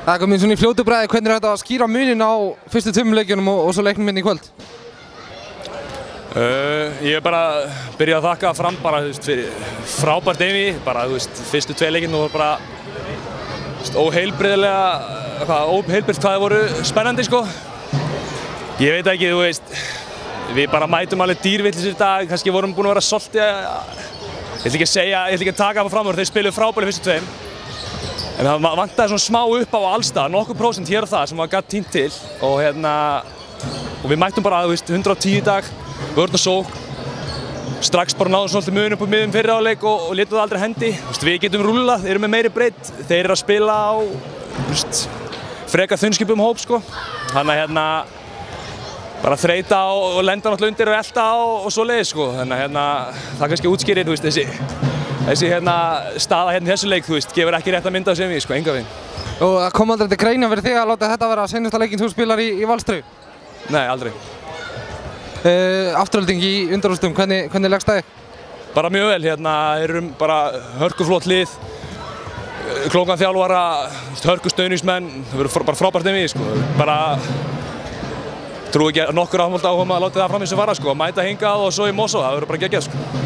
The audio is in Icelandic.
Það komið svona í fljótu bragði, hvernig er þetta að skýra munin á fyrstu tveimur leikjunum og svo leiknum hérna í kvöld? Ég er bara byrjað að þakka Fram bara, fyrir frábært Amy, bara, fyrstu 2 leikinn og bara óheilbrigðt hvað það voru spennandi, sko. Ég veit ekki, við bara mætum alveg dýrvillisir í dag, kannski vorum búin að vera svolítið, ég ætla ekki að taka það fram úr, þeir spiluðu frábært fyrstu 2. En það vantaði svona smá upp á allstað, nokkur prósent hér og það sem var gatt tínt til og við mættum bara 110 í dag, vörn og sókn, strax bara náðum svolítið mun upp á miðjum fyrri hálfleik og létum það aldrei hendi. Við getum rúllað, erum með meiri breidd, þeir eru að spila á frekar þunnskipum hóp, sko. Þannig að bara þreyta og lenda náttúrulega undir og elta og svoleiðis, sko. Þannig að það kannski útskýrir, þessi staða hérna í þessu leik, gefur ekki rétt að mynda á sem við, sko, enga veginn. Og það kom aldrei til greina fyrir þig að láta þetta vera seinasta leikinn þú spilar í Valstrau? Nei, aldrei. Afturhalding í undanúrslitum, hvernig leggst það þig? Bara mjög vel, erum bara hörkuflott lið, klókan þjálfara, hörkustöðningsmenn, það verður bara frábært en við, sko. Bara trúi ekki nokkur áhugamaður að láta það fram í sem fara, sko, mæta hingað og svo í Mosó, það verður bara geggjað, sko.